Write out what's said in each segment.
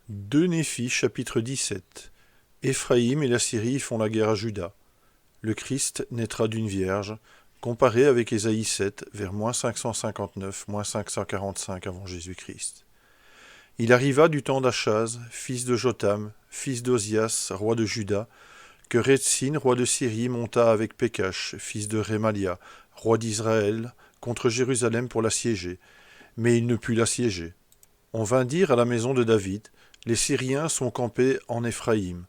2 Néphi, chapitre 17. Éphraïm et la Syrie font la guerre à Juda. Le Christ naîtra d'une vierge, comparé avec Ésaïe 7, vers -559, -545 avant Jésus-Christ. Il arriva du temps d'Achaz, fils de Jotham, fils d'Ozias, roi de Juda, que Rétzin, roi de Syrie, monta avec Pécache, fils de Rémalia, roi d'Israël, contre Jérusalem pour l'assiéger. Mais il ne put l'assiéger. On vint dire à la maison de David, les Syriens sont campés en Éphraïm.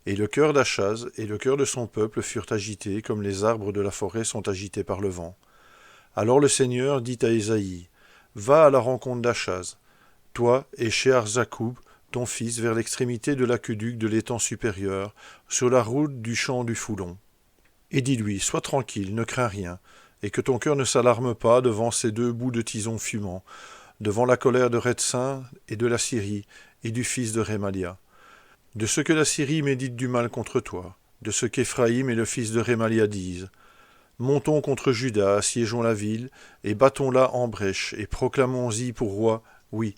Et le cœur d'Achaz et le cœur de son peuple furent agités, comme les arbres de la forêt sont agités par le vent. Alors le Seigneur dit à Ésaïe, va à la rencontre d'Achaz, toi et Shear-Zakoub, ton fils, vers l'extrémité de l'aqueduc de l'étang supérieur, sur la route du champ du Foulon. Et dis-lui, sois tranquille, ne crains rien, et que ton cœur ne s'alarme pas devant ces 2 bouts de tison fumants, devant la colère de Rétzin et de la Syrie et du fils de Rémalia. De ce que la Syrie médite du mal contre toi, de ce qu'Éphraïm et le fils de Rémalia disent. Montons contre Juda, assiégeons la ville, et battons-la en brèche, et proclamons-y pour roi, oui,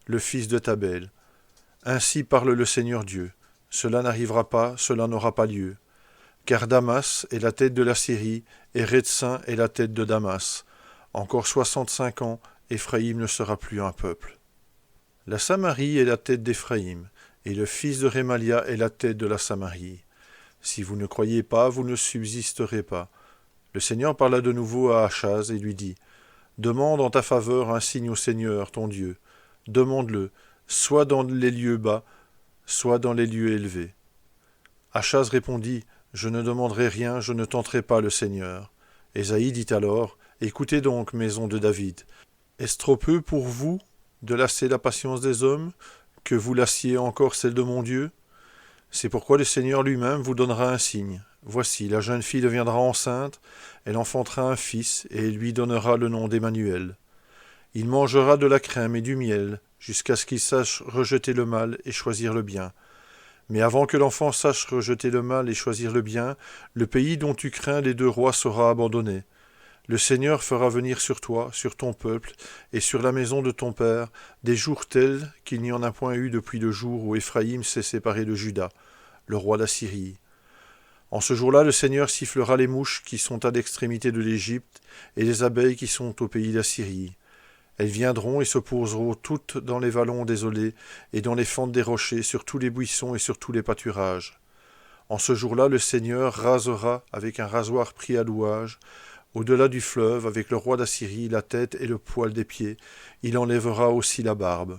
le fils de Tabel. Ainsi parle le Seigneur Dieu. Cela n'arrivera pas, cela n'aura pas lieu. Car Damas est la tête de la Syrie, et Rétzin est la tête de Damas. Encore 65 ans, Éphraïm ne sera plus un peuple. La Samarie est la tête d'Éphraïm, et le fils de Rémalia est la tête de la Samarie. Si vous ne croyez pas, vous ne subsisterez pas. Le Seigneur parla de nouveau à Achaz et lui dit, demande en ta faveur un signe au Seigneur, ton Dieu. Demande-le, soit dans les lieux bas, soit dans les lieux élevés. Achaz répondit, je ne demanderai rien, je ne tenterai pas le Seigneur. Ésaïe dit alors, écoutez donc, maison de David, est-ce trop peu pour vous de lasser la patience des hommes, que vous lassiez encore celle de mon Dieu? C'est pourquoi le Seigneur lui-même vous donnera un signe. Voici, la jeune fille deviendra enceinte, elle enfantera un fils, et lui donnera le nom d'Emmanuel. Il mangera de la crème et du miel, jusqu'à ce qu'il sache rejeter le mal et choisir le bien. Mais avant que l'enfant sache rejeter le mal et choisir le bien, le pays dont tu crains les 2 rois sera abandonné. Le Seigneur fera venir sur toi, sur ton peuple, et sur la maison de ton père, des jours tels qu'il n'y en a point eu depuis le jour où Éphraïm s'est séparé de Juda, le roi d'Assyrie. En ce jour-là, le Seigneur sifflera les mouches qui sont à l'extrémité de l'Égypte, et les abeilles qui sont au pays d'Assyrie. Elles viendront et se poseront toutes dans les vallons désolés, et dans les fentes des rochers, sur tous les buissons et sur tous les pâturages. En ce jour-là, le Seigneur rasera avec un rasoir pris à louage, au-delà du fleuve, avec le roi d'Assyrie, la tête et le poil des pieds, il enlèvera aussi la barbe.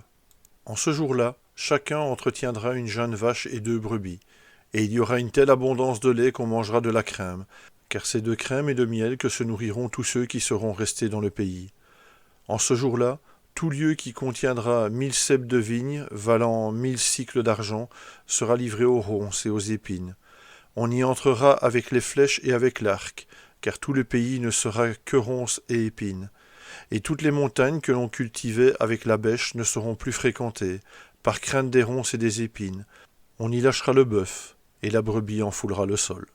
En ce jour-là, chacun entretiendra une jeune vache et 2 brebis, et il y aura une telle abondance de lait qu'on mangera de la crème, car c'est de crème et de miel que se nourriront tous ceux qui seront restés dans le pays. En ce jour-là, tout lieu qui contiendra 1000 ceps de vigne, valant 1000 cycles d'argent, sera livré aux ronces et aux épines. On y entrera avec les flèches et avec l'arc, car tout le pays ne sera que ronces et épines. Et toutes les montagnes que l'on cultivait avec la bêche ne seront plus fréquentées, par crainte des ronces et des épines. On y lâchera le bœuf, et la brebis en foulera le sol.